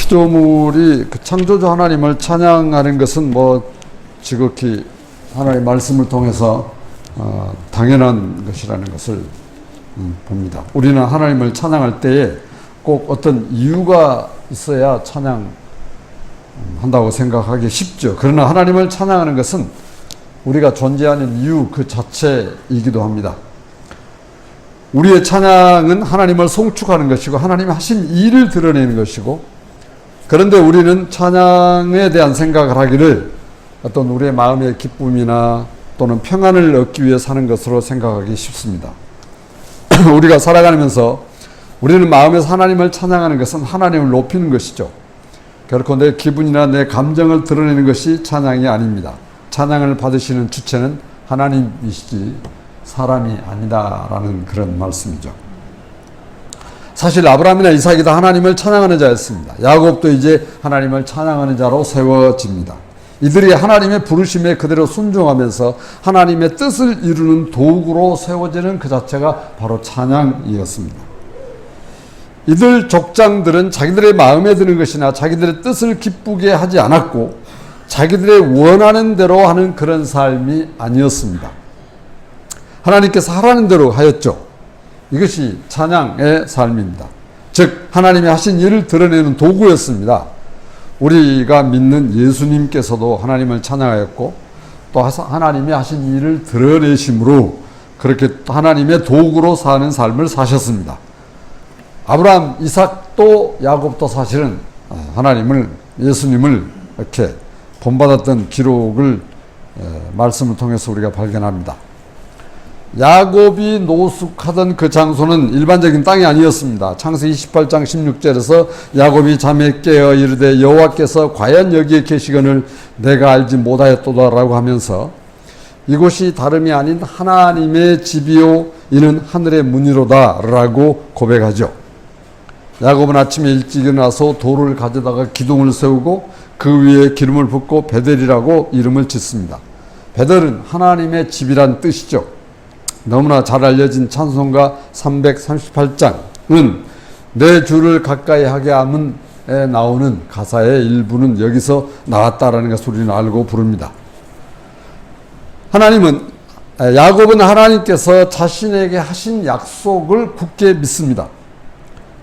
피조물이 그 창조주 하나님을 찬양하는 것은 뭐 지극히 하나님의 말씀을 통해서 당연한 것이라는 것을 봅니다. 우리는 하나님을 찬양할 때에 꼭 어떤 이유가 있어야 찬양한다고 생각하기 쉽죠. 그러나 하나님을 찬양하는 것은 우리가 존재하는 이유 그 자체이기도 합니다. 우리의 찬양은 하나님을 송축하는 것이고 하나님이 하신 일을 드러내는 것이고, 그런데 우리는 찬양에 대한 생각을 하기를 어떤 우리의 마음의 기쁨이나 또는 평안을 얻기 위해 사는 것으로 생각하기 쉽습니다. 우리가 살아가면서 우리는 마음에서 하나님을 찬양하는 것은 하나님을 높이는 것이죠. 결코 내 기분이나 내 감정을 드러내는 것이 찬양이 아닙니다. 찬양을 받으시는 주체는 하나님이시지 사람이 아니다라는 그런 말씀이죠. 사실 아브라함이나 이삭이 다 하나님을 찬양하는 자였습니다. 야곱도 이제 하나님을 찬양하는 자로 세워집니다. 이들이 하나님의 부르심에 그대로 순종하면서 하나님의 뜻을 이루는 도구로 세워지는 그 자체가 바로 찬양이었습니다. 이들 족장들은 자기들의 마음에 드는 것이나 자기들의 뜻을 기쁘게 하지 않았고 자기들의 원하는 대로 하는 그런 삶이 아니었습니다. 하나님께서 하라는 대로 하였죠. 이것이 찬양의 삶입니다. 즉 하나님이 하신 일을 드러내는 도구였습니다. 우리가 믿는 예수님께서도 하나님을 찬양하였고 또 하나님이 하신 일을 드러내심으로 그렇게 하나님의 도구로 사는 삶을 사셨습니다. 아브라함, 이삭도 야곱도 사실은 하나님을, 예수님을 이렇게 본받았던 기록을 말씀을 통해서 우리가 발견합니다. 야곱이 노숙하던 그 장소는 일반적인 땅이 아니었습니다. 창세기 28장 16절에서 야곱이 잠에 깨어 이르되 여호와께서 과연 여기에 계시거늘 내가 알지 못하였도다라고 하면서 이곳이 다름이 아닌 하나님의 집이요 이는 하늘의 문이로다라고 고백하죠. 야곱은 아침에 일찍 일어나서 돌을 가져다가 기둥을 세우고 그 위에 기름을 붓고 베델이라고 이름을 짓습니다. 베델은 하나님의 집이란 뜻이죠. 너무나 잘 알려진 찬송가 338장은 내 주를 가까이 하게 함은에 나오는 가사의 일부는 여기서 나왔다라는 것을 우리는 알고 부릅니다. 야곱은 하나님께서 자신에게 하신 약속을 굳게 믿습니다.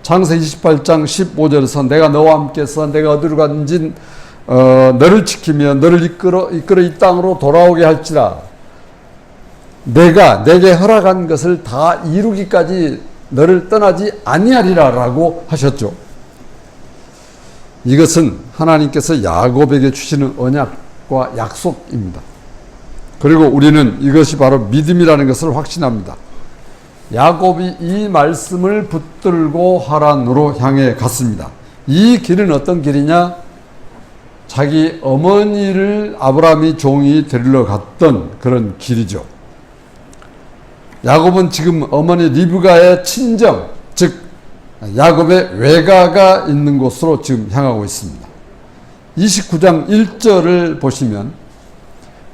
창세기 28장 15절에서 내가 너와 함께서 내가 어디로 가든지 너를 지키며 너를 이끌어 이 땅으로 돌아오게 할지라 내가 내게 허락한 것을 다 이루기까지 너를 떠나지 아니하리라 라고 하셨죠. 이것은 하나님께서 야곱에게 주시는 언약과 약속입니다. 그리고 우리는 이것이 바로 믿음이라는 것을 확신합니다. 야곱이 이 말씀을 붙들고 하란으로 향해 갔습니다. 이 길은 어떤 길이냐? 자기 어머니를 아브라함이 종이 데리러 갔던 그런 길이죠. 야곱은 지금 어머니 리브가의 친정, 즉 야곱의 외가가 있는 곳으로 지금 향하고 있습니다. 29장 1절을 보시면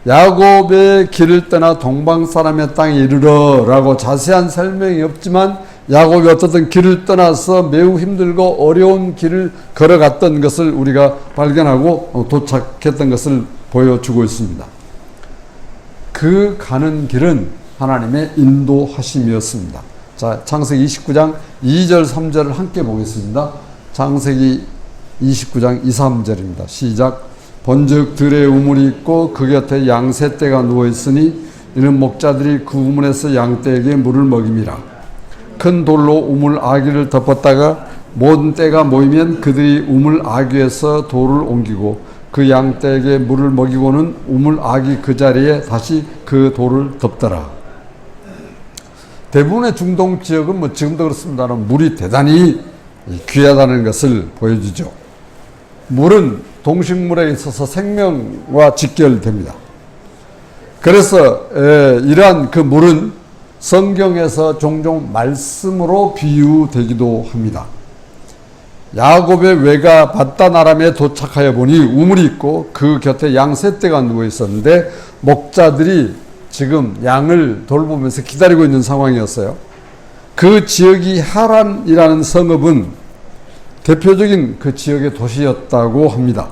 야곱의 길을 떠나 동방 사람의 땅에 이르러 라고 자세한 설명이 없지만 야곱이 어떻든 길을 떠나서 매우 힘들고 어려운 길을 걸어갔던 것을 우리가 발견하고 도착했던 것을 보여주고 있습니다. 그 가는 길은 하나님의 인도하심이었습니다. 자, 창세기 29장 2절 3절을 함께 보겠습니다. 창세기 29장 2, 3절입니다. 시작. 본즉 들에 우물이 있고 그 곁에 양세 떼가 누워 있으니 이는 목자들이 그 우물에서 양떼에게 물을 먹임이라. 큰 돌로 우물 아귀를 덮었다가 모든 떼가 모이면 그들이 우물 아귀에서 돌을 옮기고 그 양떼에게 물을 먹이고는 우물 아귀 그 자리에 다시 그 돌을 덮더라. 대부분의 중동 지역은 지금도 그렇습니다만 물이 대단히 귀하다는 것을 보여주죠. 물은 동식물에 있어서 생명과 직결됩니다. 그래서 이러한 그 물은 성경에서 종종 말씀으로 비유되기도 합니다. 야곱의 외가 밧단 아람에 도착하여 보니 우물이 있고 그 곁에 양 세 떼가 누워 있었는데 목자들이 지금 양을 돌보면서 기다리고 있는 상황이었어요. 그 지역이 하란이라는 성읍은 대표적인 그 지역의 도시였다고 합니다.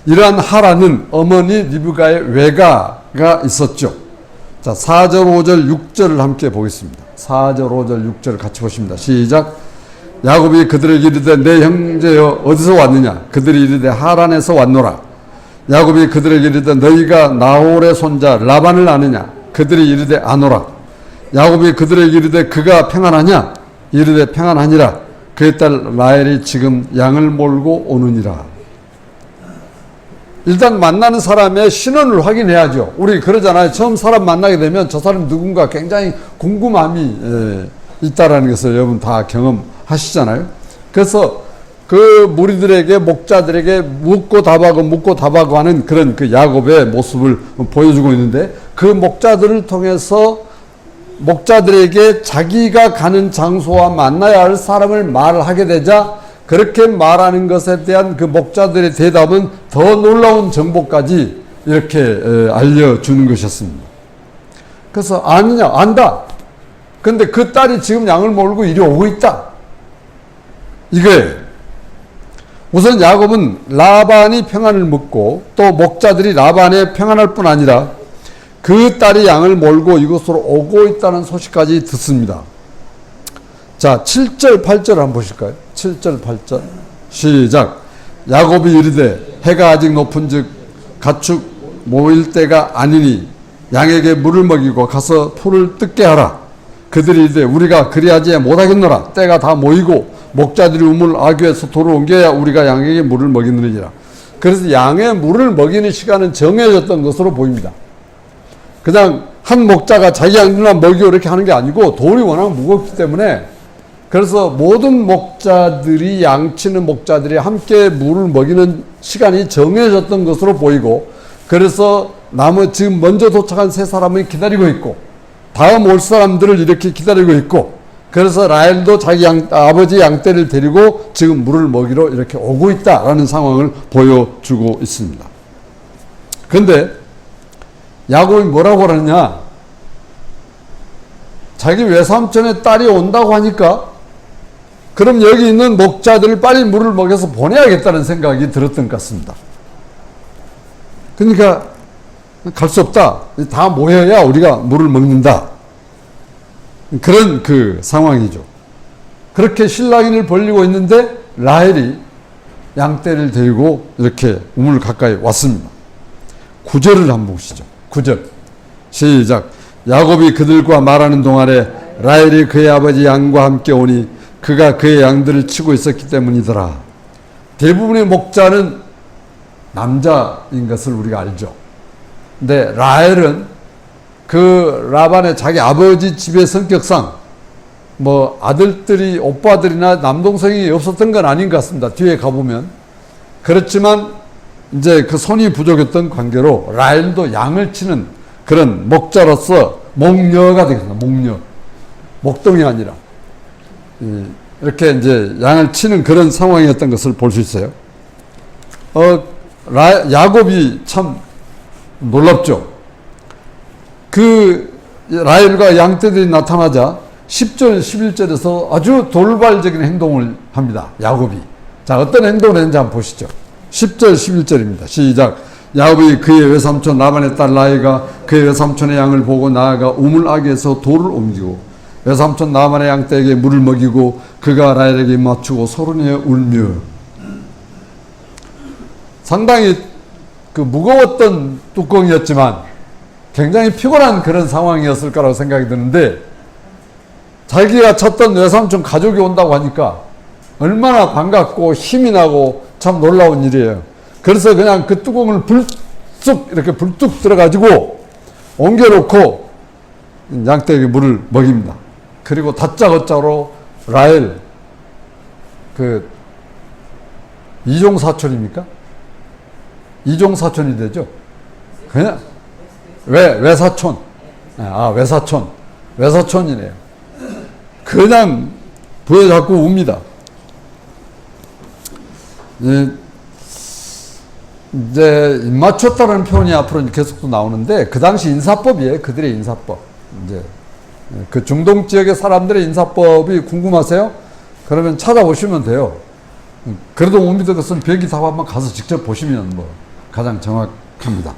이러한 하란은 어머니 리브가의 외가가 있었죠. 자, 4절, 5절, 6절을 함께 보겠습니다. 4절, 5절, 6절을 같이 보십니다. 시작. 야곱이 그들에게 이르되 내 형제여 어디서 왔느냐? 그들이 이르되 하란에서 왔노라. 야곱이 그들에게 이르되 너희가 나홀의 손자 라반을 아느냐? 그들이 이르되 아노라. 야곱이 그들에게 이르되 그가 평안하냐? 이르되 평안하니라. 그의 딸 라헬이 지금 양을 몰고 오느니라. 일단 만나는 사람의 신원을 확인해야죠. 우리 그러잖아요. 처음 사람 만나게 되면 저 사람 누군가 굉장히 궁금함이 있다라는 것을 여러분 다 경험하시잖아요. 그래서 그 무리들에게, 목자들에게 묻고 답하고 하는 그런 그 야곱의 모습을 보여주고 있는데, 그 목자들을 통해서 목자들에게 자기가 가는 장소와 만나야 할 사람을 말하게 되자 그렇게 말하는 것에 대한 그 목자들의 대답은 더 놀라운 정보까지 이렇게 알려주는 것이었습니다. 그래서 아느냐? 안다. 근데 그 딸이 지금 양을 몰고 이리 오고 있다. 이거예요. 우선 야곱은 라반이 평안을 묻고 또 목자들이 라반의 평안할 뿐 아니라 그 딸이 양을 몰고 이곳으로 오고 있다는 소식까지 듣습니다. 자, 7절, 8절 한번 보실까요? 7절, 8절. 시작. 야곱이 이르되 해가 아직 높은즉 가축 모일 때가 아니니 양에게 물을 먹이고 가서 풀을 뜯게 하라. 그들이 이르되 우리가 그리하지 못하겠노라. 때가 다 모이고 목자들이 우물 아귀에서 돌을 옮겨야 우리가 양에게 물을 먹이느니라. 그래서 양의 물을 먹이는 시간은 정해졌던 것으로 보입니다. 그냥 한 목자가 자기 양들만 먹이고 이렇게 하는 게 아니고 돌이 워낙 무겁기 때문에, 그래서 모든 목자들이, 양치는 목자들이 함께 물을 먹이는 시간이 정해졌던 것으로 보이고, 그래서 지금 먼저 도착한 세 사람은 기다리고 있고 다음 올 사람들을 이렇게 기다리고 있고, 그래서 라헬도 자기 아버지 양떼를 데리고 지금 물을 먹이러 이렇게 오고 있다라는 상황을 보여주고 있습니다. 그런데 야곱이 뭐라고 그러냐? 자기 외삼촌의 딸이 온다고 하니까 그럼 여기 있는 목자들을 빨리 물을 먹여서 보내야겠다는 생각이 들었던 것 같습니다. 그러니까 갈 수 없다. 다 모여야 우리가 물을 먹는다. 그런 그 상황이죠. 그렇게 실랑이를 벌이고 있는데 라헬이 양떼를 데리고 이렇게 우물 가까이 왔습니다. 9절을 한번 보시죠. 9절. 시작. 야곱이 그들과 말하는 동안에 라헬이 그의 아버지 양과 함께 오니 그가 그의 양들을 치고 있었기 때문이더라. 대부분의 목자는 남자인 것을 우리가 알죠. 근데 라헬은 그 라반의 자기 아버지 집의 성격상 뭐 아들들이, 오빠들이나 남동생이 없었던 건 아닌 것 같습니다. 뒤에 가보면. 그렇지만 이제 그 손이 부족했던 관계로 라헬도 양을 치는 그런 목자로서 목녀가 되겠습니다. 목녀. 목동이 아니라. 이렇게 이제 양을 치는 그런 상황이었던 것을 볼 수 있어요. 야곱이 참 놀랍죠. 그 라헬과 양떼들이 나타나자 10절, 11절에서 아주 돌발적인 행동을 합니다. 야곱이. 자, 어떤 행동을 했는지 한번 보시죠. 10절, 11절입니다. 시작. 야곱이 그의 외삼촌 라반의 딸 라헬가 그의 외삼촌의 양을 보고 나아가 우물 아귀에서 돌을 옮기고 외삼촌 라반의 양떼에게 물을 먹이고 그가 라헬에게 맞추고 서론에 울며. 상당히 그 무거웠던 뚜껑이었지만 굉장히 피곤한 그런 상황이었을 거라고 생각이 드는데, 자기가 쳤던 외삼촌 가족이 온다고 하니까 얼마나 반갑고 힘이 나고 참 놀라운 일이에요. 그래서 그냥 그 뚜껑을 불쑥 이렇게 불뚝 들어가지고 옮겨놓고 양떼에게 물을 먹입니다. 그리고 다짜고짜로 라헬, 그 이종 사촌입니까? 이종 사촌이 되죠. 그냥 외사촌. 외사촌이네요. 그냥 부여잡고 웁니다. 이제 입맞췄다는 표현이 앞으로 계속 또 나오는데, 그 당시 인사법이에요. 그들의 인사법. 이제 그 중동 지역의 사람들의 인사법이 궁금하세요? 그러면 찾아보시면 돼요. 그래도 못 믿을 것은 별기사고 한번 가서 직접 보시면 뭐 가장 정확합니다.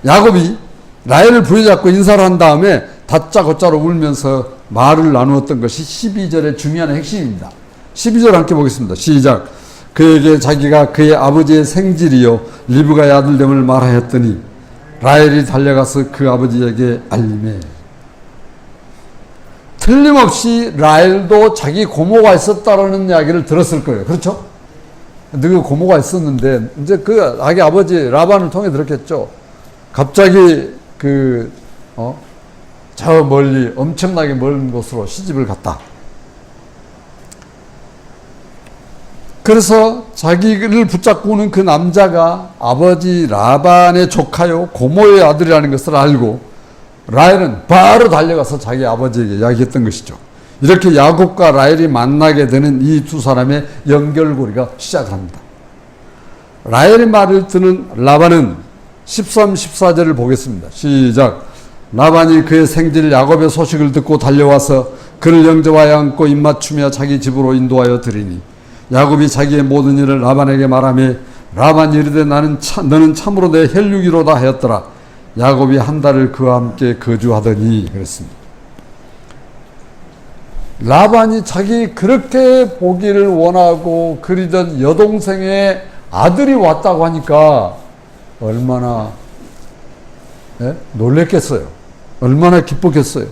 야곱이 라헬을 부여잡고 인사를 한 다음에 다짜고짜로 울면서 말을 나누었던 것이 12절의 중요한 핵심입니다. 12절 함께 보겠습니다. 시작. 그에게 자기가 그의 아버지의 생질이요 리브가의 아들됨을 말하였더니 라헬이 달려가서 그 아버지에게 알림해. 틀림없이 라헬도 자기 고모가 있었다라는 이야기를 들었을 거예요. 그렇죠? 그 고모가 있었는데 이제 그 자기 아버지 라반을 통해 들었겠죠. 갑자기 저 멀리 엄청나게 먼 곳으로 시집을 갔다. 그래서 자기를 붙잡고 오는 그 남자가 아버지 라반의 조카요 고모의 아들이라는 것을 알고 라헬은 바로 달려가서 자기 아버지에게 이야기했던 것이죠. 이렇게 야곱과 라헬이 만나게 되는 이 두 사람의 연결고리가 시작합니다. 라헬의 말을 듣는 라반은 13, 14절을 보겠습니다. 시작. 라반이 그의 생질 야곱의 소식을 듣고 달려와서 그를 영접하여 안고 입맞추며 자기 집으로 인도하여 드리니 야곱이 자기의 모든 일을 라반에게 말하며 라반이 이르되 너는 참으로 내 혈육이로다 하였더라. 야곱이 한 달을 그와 함께 거주하더니 그랬습니다. 라반이 자기 그렇게 보기를 원하고 그리던 여동생의 아들이 왔다고 하니까 얼마나 놀랬겠어요. 얼마나 기뻤겠어요.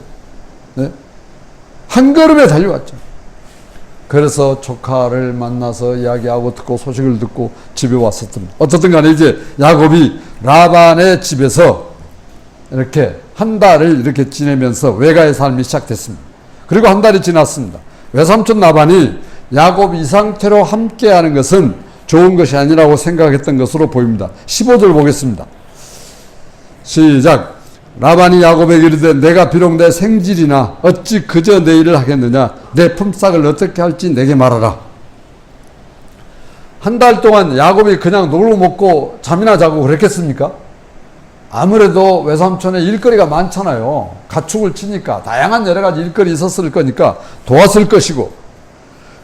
한 걸음에 달려왔죠. 그래서 조카를 만나서 이야기하고 듣고 소식을 듣고 집에 왔었던 어떻든 간에 이제 야곱이 라반의 집에서 이렇게 한 달을 이렇게 지내면서 외가의 삶이 시작됐습니다. 그리고 한 달이 지났습니다. 외삼촌 라반이 야곱 이 상태로 함께하는 것은 좋은 것이 아니라고 생각했던 것으로 보입니다. 15절 보겠습니다. 시작. 라반이 야곱에게 이르되 내가 비록 내 생질이나 어찌 그저 내 일을 하겠느냐. 내 품삯을 어떻게 할지 내게 말하라. 한 달 동안 야곱이 그냥 놀고 먹고 잠이나 자고 그랬겠습니까? 아무래도 외삼촌의 일거리가 많잖아요. 가축을 치니까 다양한 여러 가지 일거리 있었을 거니까 도왔을 것이고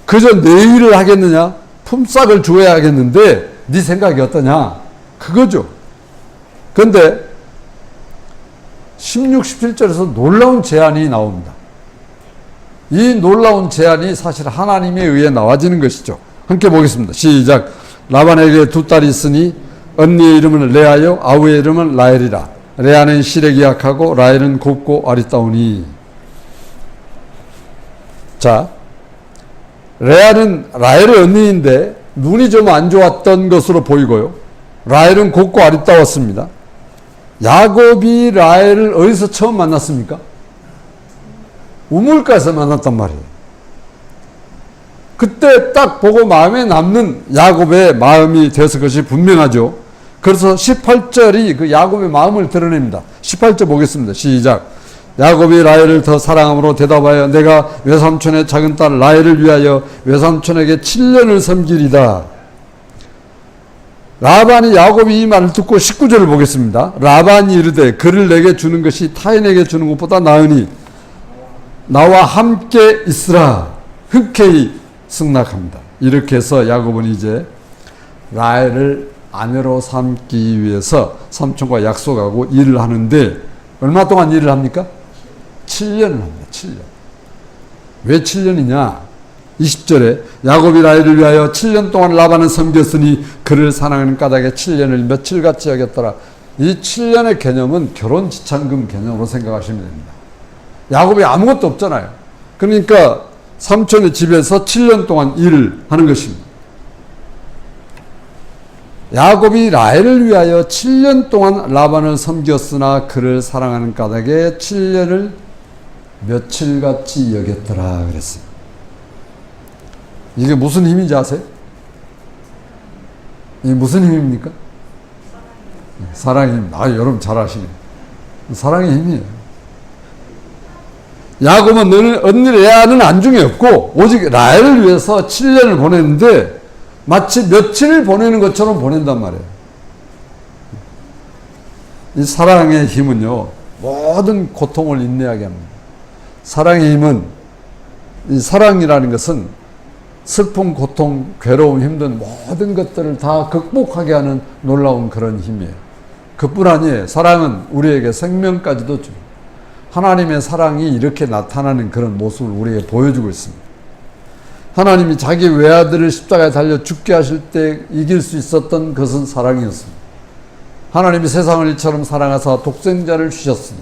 그저 내 일을 하겠느냐? 품삯을 주어야 하겠는데 네 생각이 어떠냐? 그거죠. 그런데 16, 17절에서 놀라운 제안이 나옵니다. 이 놀라운 제안이 사실 하나님에 의해 나와지는 것이죠. 함께 보겠습니다. 시작. 라반에게 두 딸이 있으니 언니의 이름은 레아요 아우의 이름은 라헬이라. 레아는 시력이 약하고 라헬은 곱고 아리따우니. 자, 레아는 라헬의 언니인데 눈이 좀 안 좋았던 것으로 보이고요. 라헬은 곱고 아리따웠습니다. 야곱이 라헬을 어디서 처음 만났습니까? 우물가에서 만났단 말이에요. 그때 딱 보고 마음에 남는 야곱의 마음이 되었을 것이 분명하죠. 그래서 18절이 그 야곱의 마음을 드러냅니다. 18절 보겠습니다. 시작. 야곱이 라헬을 더 사랑함으로 대답하여 내가 외삼촌의 작은 딸 라헬을 위하여 외삼촌에게 7년을 섬기리다. 라반이 야곱이 이 말을 듣고 19절을 보겠습니다. 라반이 이르되 그를 내게 주는 것이 타인에게 주는 것보다 나으니 나와 함께 있으라. 흔쾌히 승낙합니다. 이렇게 해서 야곱은 이제 라헬을 아내로 삼기 위해서 삼촌과 약속하고 일을 하는데 얼마 동안 일을 합니까? 7년을 합니다. 7년. 왜 7년이냐? 20절에 야곱이 라헬을 위하여 7년 동안 라반을 섬겼으니 그를 사랑하는 까닭에 7년을 며칠같이 여겼더라. 이 7년의 개념은 결혼지참금 개념으로 생각하시면 됩니다. 야곱이 아무것도 없잖아요. 그러니까 삼촌의 집에서 7년 동안 일을 하는 것입니다. 야곱이 라헬을 위하여 7년 동안 라반을 섬겼으나 그를 사랑하는 까닭에 7년을 며칠같이 여겼더라 그랬어요. 이게 무슨 힘인지 아세요? 이게 무슨 힘입니까? 사랑의 힘. 여러분 잘 아시네. 사랑의 힘이에요. 야곱은 너는 언니 레아는 안중에 없고 오직 라헬을 위해서 7년을 보냈는데 마치 며칠을 보내는 것처럼 보낸단 말이에요. 이 사랑의 힘은요, 모든 고통을 인내하게 합니다. 사랑의 힘은, 이 사랑이라는 것은 슬픔, 고통, 괴로움, 힘든 모든 것들을 다 극복하게 하는 놀라운 그런 힘이에요. 그뿐 아니에요. 사랑은 우리에게 생명까지도 줍니다. 하나님의 사랑이 이렇게 나타나는 그런 모습을 우리에게 보여주고 있습니다. 하나님이 자기 외아들을 십자가에 달려 죽게 하실 때 이길 수 있었던 것은 사랑이었습니다. 하나님이 세상을 이처럼 사랑하사 독생자를 주셨으니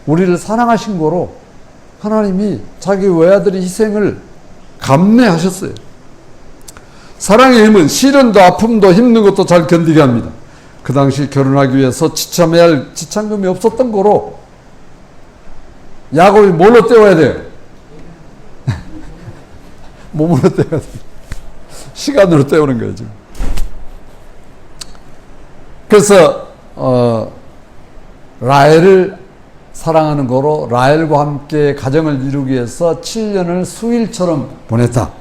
우리를 사랑하신 거로 하나님이 자기 외아들의 희생을 감내하셨어요. 사랑의 힘은 시련도 아픔도 힘든 것도 잘 견디게 합니다. 그 당시 결혼하기 위해서 지참해야 할 지참금이 없었던 거로 야곱이 뭘로 때워야 돼요? 몸으로 때워야 돼요. 시간으로 때우는 거예요, 지금. 그래서 라헬을 사랑하는 거로 라헬과 함께 가정을 이루기 위해서 7년을 수일처럼 보냈다.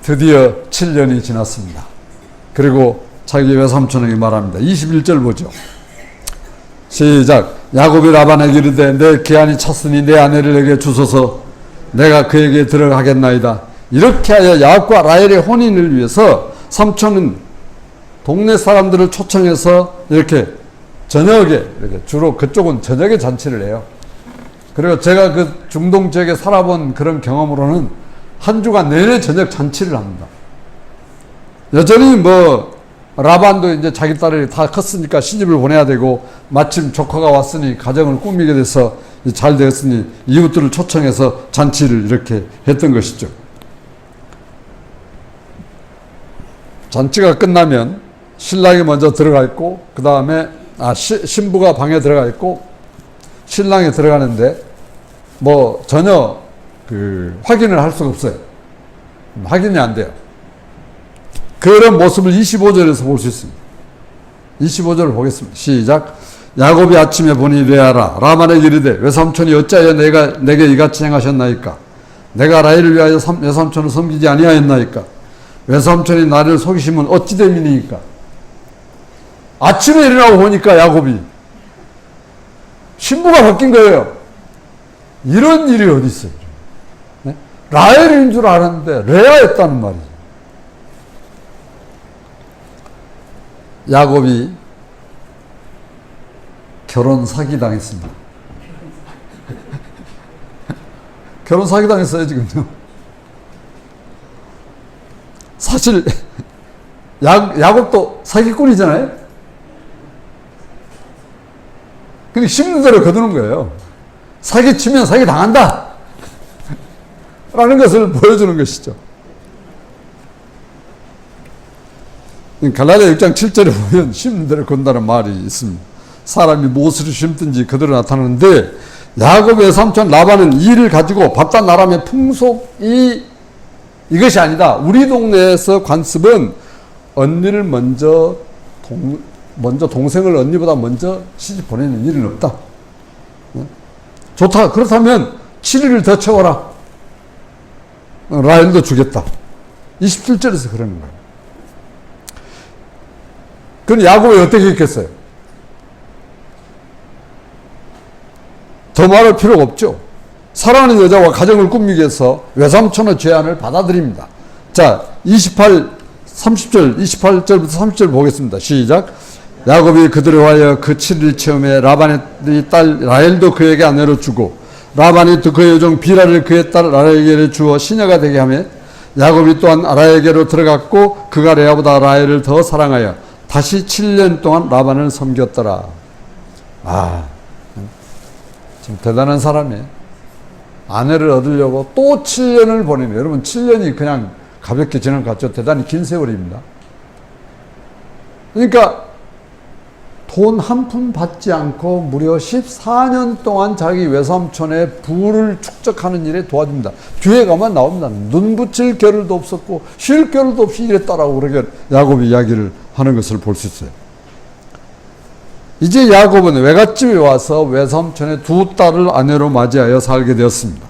드디어 7년이 지났습니다. 그리고 자기 외삼촌에게 말합니다. 21절 보죠. 시작. 야곱이 라반에게 이르되 내 기한이 찼으니 내 아내를 내게 주소서 내가 그에게 들어가겠나이다. 이렇게 하여 야곱과 라헬의 혼인을 위해서 삼촌은 동네 사람들을 초청해서 이렇게 저녁에, 이렇게 주로 그쪽은 저녁에 잔치를 해요. 그리고 제가 그 중동 지역에 살아본 그런 경험으로는 한 주간 내내 저녁 잔치를 합니다. 여전히 라반도 이제 자기 딸이 다 컸으니까 시집을 보내야 되고 마침 조카가 왔으니 가정을 꾸미게 돼서 잘 되었으니 이웃들을 초청해서 잔치를 이렇게 했던 것이죠. 잔치가 끝나면 신랑이 먼저 들어가 있고 그 다음에 신부가 방에 들어가 있고 신랑이 들어가는데 전혀 확인을 할 수가 없어요. 확인이 안 돼요. 그런 모습을 25절에서 볼 수 있습니다. 25절을 보겠습니다. 시작. 야곱이 아침에 보니 레아라 라반에게 이르되 외삼촌이 어찌하여 내게 이같이 행하셨나이까? 내가 라헬을 위하여 외삼촌을 섬기지 아니하였나이까? 외삼촌이 나를 속이시면 어찌 됨이니까? 아침에 일어나고 보니까 야곱이 신부가 바뀐 거예요. 이런 일이 어디 있어요? 네? 라헬인 줄 알았는데 레아였다는 말이죠. 야곱이 결혼 사기 당했습니다. 결혼 사기 당했어요, 지금요. 사실 야곱도 사기꾼이잖아요. 근데 힘든 대로 거두는 거예요. 사기 치면 사기 당한다 라는 것을 보여주는 것이죠. 갈라디아 6장 7절에 보면 심는 대로 건다는 말이 있습니다. 사람이 무엇을 심든지 그대로 나타나는데 야곱의 삼촌 라반은 이 일을 가지고 바단 나람의 풍속이 이것이 아니다. 우리 동네에서 관습은 언니를 먼저 동생을 언니보다 먼저 시집 보내는 일은 없다. 좋다. 그렇다면 7일을 더 채워라. 라헬도 주겠다. 27절에서 그러는 거예요. 그럼 야곱이 어떻게 했겠어요? 더 말할 필요가 없죠. 사랑하는 여자와 가정을 꾸미기 위해서 외삼촌의 제안을 받아들입니다. 자, 28절부터 30절 보겠습니다. 시작. 야곱이 그들을 위하여 그 7일 체험에 라반의 딸 라헬도 그에게 아내로 주고 라반이 또 그의 여종 비라를 그의 딸 라헬에게 주어 시녀가 되게 하며 야곱이 또한 라헬에게로 들어갔고 그가 레아보다 라헬을 더 사랑하여 다시 7년 동안 라반을 섬겼더라. 참 대단한 사람이에요. 아내를 얻으려고 또 7년을 보내네요. 여러분 7년이 그냥 가볍게 지난 것 같죠? 대단히 긴 세월입니다. 그러니까 돈 한 푼 받지 않고 무려 14년 동안 자기 외삼촌의 부를 축적하는 일에 도와줍니다. 뒤에 가면 나옵니다. 눈 붙일 겨를도 없었고 쉴 겨를도 없이 일했다라고 그렇게 야곱이 이야기를 하는 것을 볼 수 있어요. 이제 야곱은 외갓집에 와서 외삼촌의 두 딸을 아내로 맞이하여 살게 되었습니다.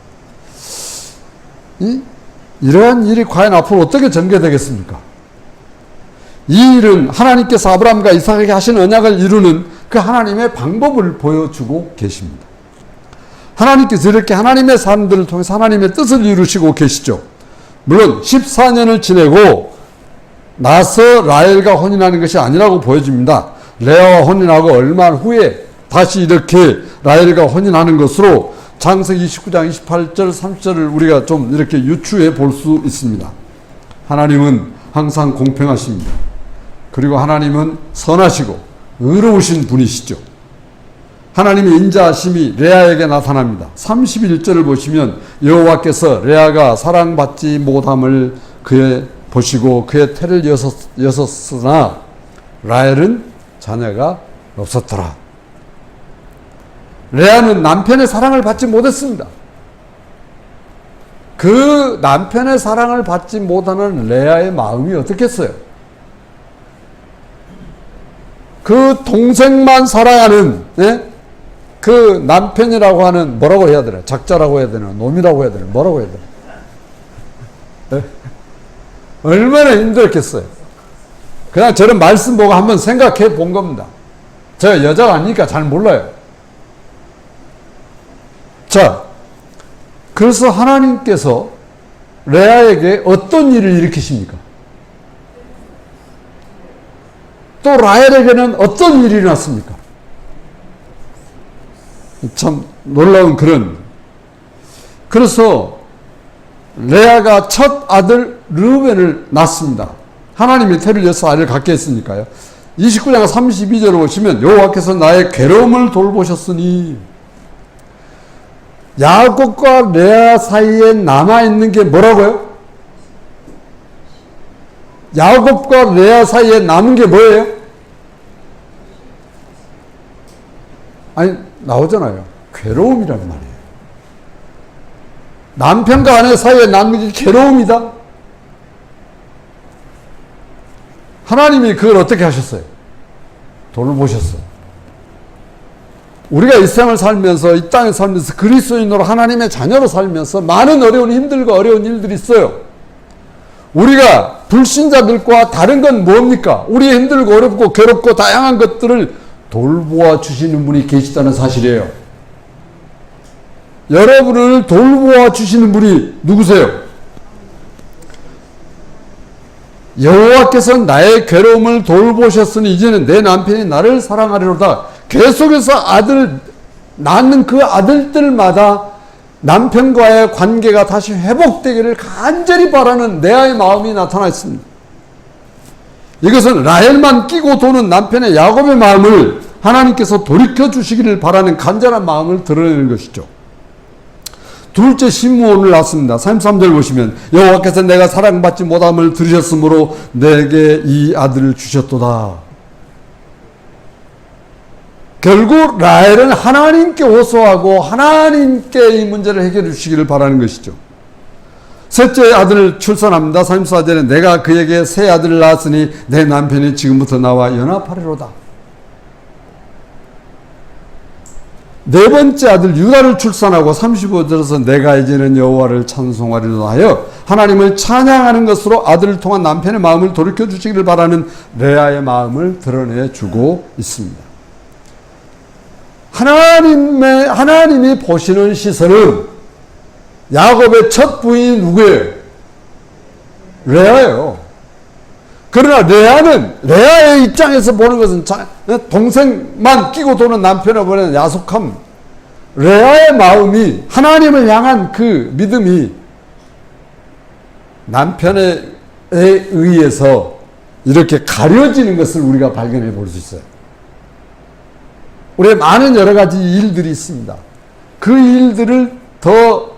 이러한 일이 과연 앞으로 어떻게 전개되겠습니까? 이 일은 하나님께서 아브라함과 이삭에게 하신 언약을 이루는 그 하나님의 방법을 보여주고 계십니다. 하나님께서 이렇게 하나님의 사람들을 통해서 하나님의 뜻을 이루시고 계시죠. 물론 14년을 지내고 나서 라헬과 혼인하는 것이 아니라고 보여집니다. 레아와 혼인하고 얼마 후에 다시 이렇게 라헬과 혼인하는 것으로 창세기 29장 28절 30절을 우리가 좀 이렇게 유추해 볼 수 있습니다. 하나님은 항상 공평하십니다. 그리고 하나님은 선하시고 의로우신 분이시죠. 하나님의 인자하심이 레아에게 나타납니다. 31절을 보시면 여호와께서 레아가 사랑받지 못함을 그의 보시고 그의 태를 여섰으나 라헬은 자녀가 없었더라. 레아는 남편의 사랑을 받지 못했습니다. 그 남편의 사랑을 받지 못하는 레아의 마음이 어떻겠어요? 그 동생만 사랑하는 그 남편이라고 하는 뭐라고 해야 되나? 작자라고 해야 되나? 놈이라고 해야 되나? 뭐라고 해야 되나? 얼마나 힘들었겠어요. 그냥 저런 말씀 보고 한번 생각해 본 겁니다. 제가 여자가 아니니까 잘 몰라요. 자, 그래서 하나님께서 레아에게 어떤 일을 일으키십니까? 또 라헬에게는 어떤 일이 일어났습니까? 참 놀라운 그래서 레아가 첫 아들 르우벤을 낳습니다. 하나님이 태를 여서 아이를 갖게 했으니까요. 29장 32절을 보시면 여호와께서 나의 괴로움을 돌보셨으니, 야곱과 레아 사이에 남아있는 게 뭐라고요? 야곱과 레아 사이에 남은 게 뭐예요? 아니, 나오잖아요. 괴로움이라는 말이에요. 남편과 아내 사이에 남는 게 괴로움이다? 하나님이 그걸 어떻게 하셨어요? 돌보셨어요. 우리가 이 세상을 살면서, 이 땅에 살면서 그리스도인으로 하나님의 자녀로 살면서 많은 힘들고 어려운 일들이 있어요. 우리가 불신자들과 다른 건 뭡니까? 우리 힘들고 어렵고 괴롭고 다양한 것들을 돌보아 주시는 분이 계시다는 사실이에요. 여러분을 돌보아 주시는 분이 누구세요? 여호와께서 나의 괴로움을 돌보셨으니 이제는 내 남편이 나를 사랑하리로다. 계속해서 낳는 그 아들들마다 남편과의 관계가 다시 회복되기를 간절히 바라는 레아의 마음이 나타나 있습니다. 이것은 라헬만 끼고 도는 남편의 야곱의 마음을 하나님께서 돌이켜 주시기를 바라는 간절한 마음을 드러내는 것이죠. 둘째 시므온을 낳습니다. 33절 보시면 여호와께서 내가 사랑받지 못함을 들으셨으므로 내게 이 아들을 주셨도다. 결국 라헬은 하나님께 호소하고 하나님께 이 문제를 해결해 주시기를 바라는 것이죠. 셋째 아들을 출산합니다. 34절에 내가 그에게 새 아들을 낳았으니 내 남편이 지금부터 나와 연합하리로다. 네 번째 아들 유다를 출산하고 35절에서 내가 이제는 여호와를 찬송하리로다 하여 하나님을 찬양하는 것으로 아들을 통한 남편의 마음을 돌이켜 주시기를 바라는 레아의 마음을 드러내주고 있습니다. 하나님이 보시는 시선은 야곱의 첫 부인이 누구예요? 레아예요. 그러나 레아의 입장에서 보는 것은 동생만 끼고 도는 남편을 보는 야속함. 레아의 마음이 하나님을 향한 그 믿음이 남편에 의해서 이렇게 가려지는 것을 우리가 발견해 볼 수 있어요. 우리의 많은 여러 가지 일들이 있습니다. 그 일들을 더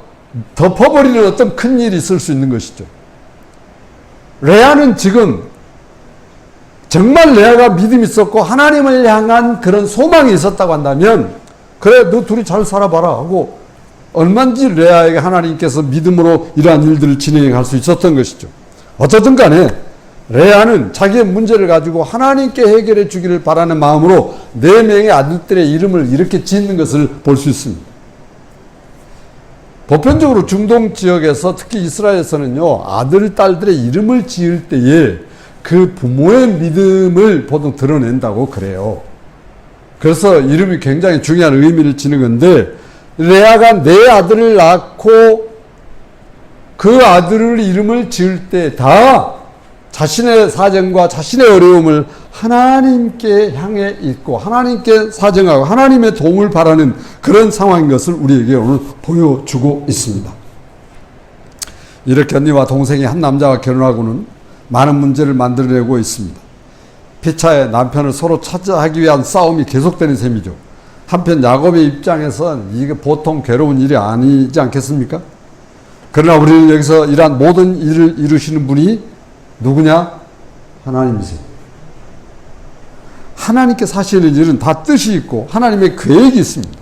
덮어버리는 어떤 큰 일이 있을 수 있는 것이죠. 레아는 지금 정말 레아가 믿음이 있었고 하나님을 향한 그런 소망이 있었다고 한다면 그래 너 둘이 잘 살아봐라 하고 얼마든지 레아에게 하나님께서 믿음으로 이러한 일들을 진행할 수 있었던 것이죠. 어쨌든 간에 레아는 자기의 문제를 가지고 하나님께 해결해 주기를 바라는 마음으로 4명의 아들들의 이름을 이렇게 짓는 것을 볼 수 있습니다. 보편적으로 중동 지역에서 특히 이스라엘에서는요, 아들, 딸들의 이름을 지을 때에 그 부모의 믿음을 보통 드러낸다고 그래요. 그래서 이름이 굉장히 중요한 의미를 지닌 건데, 레아가 네 아들을 낳고 그 아들을 이름을 지을 때 다 자신의 사정과 자신의 어려움을 하나님께 향해 있고 하나님께 사정하고 하나님의 도움을 바라는 그런 상황인 것을 우리에게 오늘 보여주고 있습니다. 이렇게 언니와 동생이 한 남자와 결혼하고는 많은 문제를 만들어내고 있습니다. 피차의 남편을 서로 차지하기 위한 싸움이 계속되는 셈이죠. 한편 야곱의 입장에선 이게 보통 괴로운 일이 아니지 않겠습니까? 그러나 우리는 여기서 이러한 모든 일을 이루시는 분이 누구냐? 하나님이세요. 하나님께서 하시는 일은 다 뜻이 있고 하나님의 계획이 있습니다.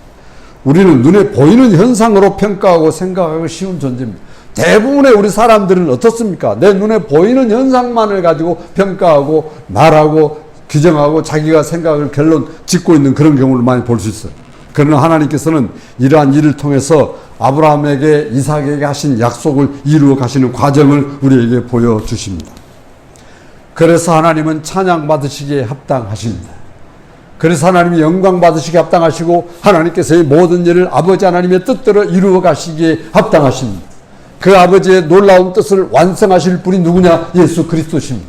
우리는 눈에 보이는 현상으로 평가하고 생각하기 쉬운 존재입니다. 대부분의 우리 사람들은 어떻습니까? 내 눈에 보이는 현상만을 가지고 평가하고 말하고 규정하고 자기가 생각을 결론 짓고 있는 그런 경우를 많이 볼 수 있어요. 그러나 하나님께서는 이러한 일을 통해서 아브라함에게 이삭에게 하신 약속을 이루어 가시는 과정을 우리에게 보여주십니다. 그래서 하나님은 찬양 받으시기에 합당하십니다. 그래서 하나님이 영광 받으시기에 합당하시고 하나님께서 이 모든 일을 아버지 하나님의 뜻대로 이루어 가시기에 합당하십니다. 그 아버지의 놀라운 뜻을 완성하실 분이 누구냐? 예수 그리스도십니다.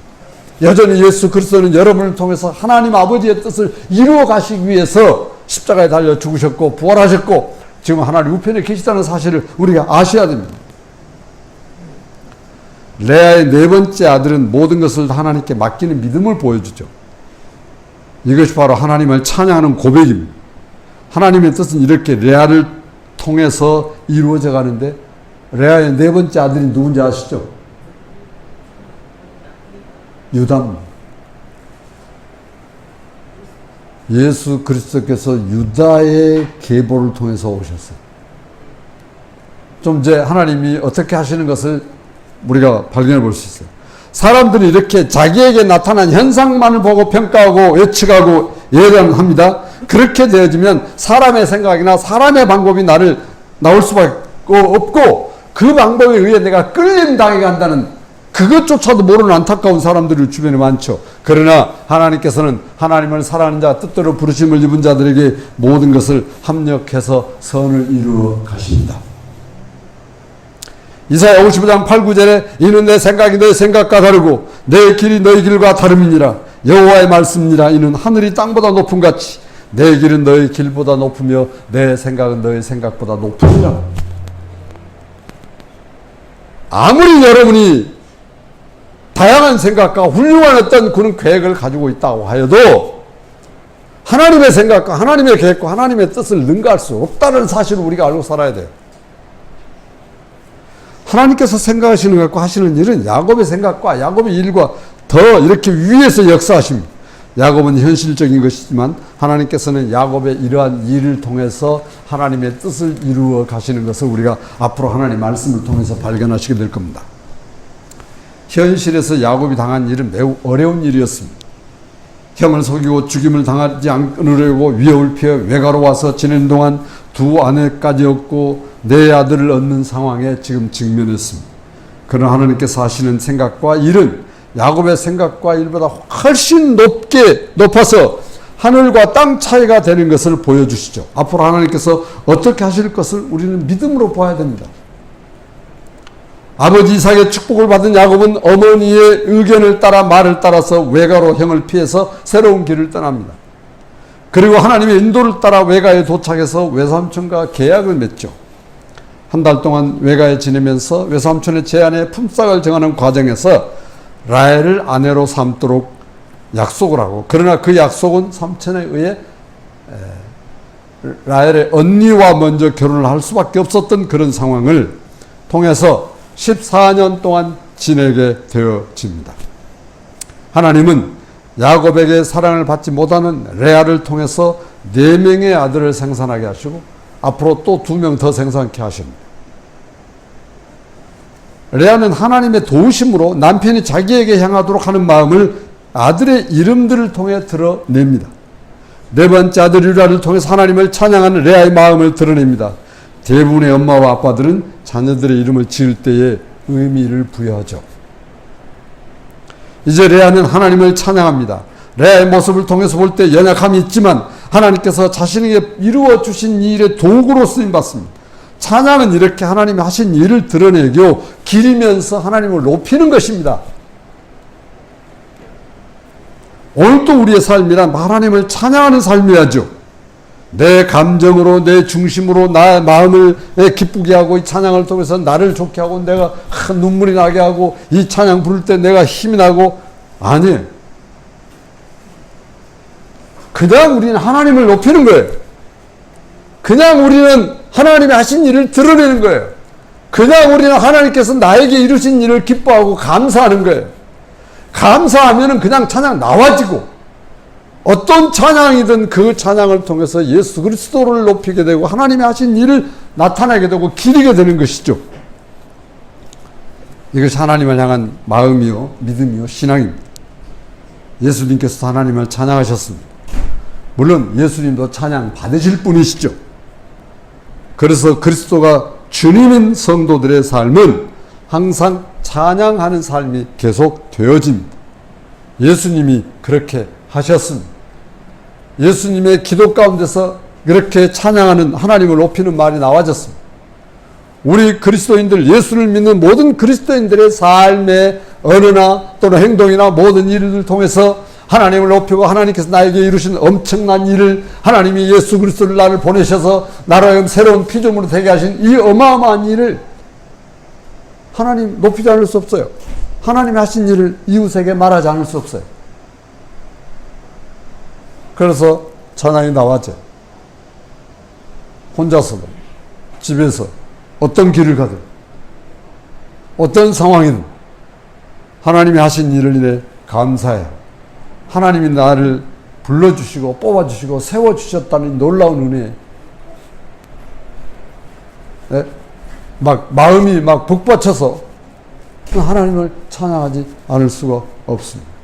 여전히 예수 그리스도는 여러분을 통해서 하나님 아버지의 뜻을 이루어 가시기 위해서 십자가에 달려 죽으셨고 부활하셨고 지금 하나님 우편에 계시다는 사실을 우리가 아셔야 됩니다. 레아의 네 번째 아들은 모든 것을 하나님께 맡기는 믿음을 보여주죠. 이것이 바로 하나님을 찬양하는 고백입니다. 하나님의 뜻은 이렇게 레아를 통해서 이루어져 가는데 레아의 네 번째 아들이 누군지 아시죠? 유다입니다. 예수 그리스도께서 유다의 계보를 통해서 오셨어요. 좀 이제 하나님이 어떻게 하시는 것을 우리가 발견해 볼 수 있어요. 사람들이 이렇게 자기에게 나타난 현상만을 보고 평가하고 예측하고 예언합니다. 그렇게 되어지면 사람의 생각이나 사람의 방법이 나올 수밖에 없고 그 방법에 의해 내가 끌림 당해 간다는 그것조차도 모르는 안타까운 사람들이 주변에 많죠. 그러나 하나님께서는 하나님을 사랑하는 자 뜻대로 부르심을 입은 자들에게 모든 것을 합력해서 선을 이루어 가십니다. 이사야 55장 8, 9절에 이는 내 생각이 너의 생각과 다르고 내 길이 너희 길과 다름이니라. 여호와의 말씀이니라. 이는 하늘이 땅보다 높음 같이 내 길은 너희 길보다 높으며 내 생각은 너희 생각보다 높으니라. 아무리 여러분이 다양한 생각과 훌륭한 어떤 그런 계획을 가지고 있다고 하여도 하나님의 생각과 하나님의 계획과 하나님의 뜻을 능가할 수 없다는 사실을 우리가 알고 살아야 돼요. 하나님께서 생각하시는 것과 하시는 일은 야곱의 생각과 야곱의 일과 더 이렇게 위에서 역사하십니다. 야곱은 현실적인 것이지만 하나님께서는 야곱의 이러한 일을 통해서 하나님의 뜻을 이루어 가시는 것을 우리가 앞으로 하나님의 말씀을 통해서 발견하시게 될 겁니다. 현실에서 야곱이 당한 일은 매우 어려운 일이었습니다. 형을 속이고 죽임을 당하지 않으려고 위협을 피해 외가로 와서 지내는 동안 두 아내까지 얻고 네 아들을 얻는 상황에 지금 직면했습니다. 그러나 하나님께서 하시는 생각과 일은 야곱의 생각과 일보다 훨씬 높아서 하늘과 땅 차이가 되는 것을 보여주시죠. 앞으로 하나님께서 어떻게 하실 것을 우리는 믿음으로 봐야 됩니다. 아버지 이삭의 축복을 받은 야곱은 어머니의 의견을 따라 말을 따라서 외가로 형을 피해서 새로운 길을 떠납니다. 그리고 하나님의 인도를 따라 외가에 도착해서 외삼촌과 계약을 맺죠. 한 달 동안 외가에 지내면서 외삼촌의 제안에 품삯을 정하는 과정에서 라헬을 아내로 삼도록 약속을 하고, 그러나 그 약속은 삼촌에 의해 라헬의 언니와 먼저 결혼을 할 수밖에 없었던 그런 상황을 통해서 14년 동안 지내게 되어집니다. 하나님은 야곱에게 사랑을 받지 못하는 레아를 통해서 4명의 아들을 생산하게 하시고 앞으로 또 2명 더 생산케 하십니다. 레아는 하나님의 도우심으로 남편이 자기에게 향하도록 하는 마음을 아들의 이름들을 통해 드러냅니다. 4번째 아들 유다를 통해서 하나님을 찬양하는 레아의 마음을 드러냅니다. 대부분의 엄마와 아빠들은 자녀들의 이름을 지을 때에 의미를 부여하죠. 이제 레아는 하나님을 찬양합니다. 레아의 모습을 통해서 볼 때 연약함이 있지만 하나님께서 자신에게 이루어 주신 일의 도구로 쓰임 받습니다. 찬양은 이렇게 하나님이 하신 일을 드러내고 기리면서 하나님을 높이는 것입니다. 오늘도 우리의 삶이란 하나님을 찬양하는 삶이야죠. 내 감정으로, 내 중심으로 나의 마음을 기쁘게 하고 이 찬양을 통해서 나를 좋게 하고 내가 눈물이 나게 하고 이 찬양 부를 때 내가 힘이 나고, 아니에요. 그냥 우리는 하나님을 높이는 거예요. 그냥 우리는 하나님이 하신 일을 드러내는 거예요. 그냥 우리는 하나님께서 나에게 이루신 일을 기뻐하고 감사하는 거예요. 감사하면은 그냥 찬양 나와지고, 어떤 찬양이든 그 찬양을 통해서 예수 그리스도를 높이게 되고 하나님이 하신 일을 나타내게 되고 기리게 되는 것이죠. 이것이 하나님을 향한 마음이요, 믿음이요, 신앙입니다. 예수님께서 하나님을 찬양하셨습니다. 물론 예수님도 찬양 받으실 분이시죠. 그래서 그리스도가 주님인 성도들의 삶은 항상 찬양하는 삶이 계속 되어집니다. 예수님이 그렇게 하셨습니다. 예수님의 기도 가운데서 그렇게 찬양하는, 하나님을 높이는 말이 나와졌습니다. 우리 그리스도인들, 예수를 믿는 모든 그리스도인들의 삶의 언어나 또는 행동이나 모든 일을 통해서 하나님을 높이고 하나님께서 나에게 이루신 엄청난 일을, 하나님이 예수 그리스도를 나를 보내셔서 나로 하여금 새로운 피조물로 되게 하신 이 어마어마한 일을 하나님 높이지 않을 수 없어요. 하나님이 하신 일을 이웃에게 말하지 않을 수 없어요. 그래서 찬양이 나왔죠. 혼자서도, 집에서, 어떤 길을 가든, 어떤 상황이든 하나님이 하신 일을 인해 감사해요. 하나님이 나를 불러주시고 뽑아주시고 세워주셨다는 놀라운 은혜. 네? 마음이 북받쳐서 하나님을 찬양하지 않을 수가 없습니다.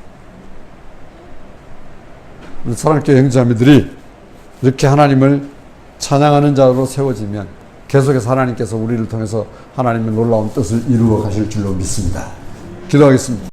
우리 사랑교회 형제자매들이 이렇게 하나님을 찬양하는 자로 세워지면 계속해서 하나님께서 우리를 통해서 하나님의 놀라운 뜻을 이루어 가실 줄로 믿습니다. 기도하겠습니다.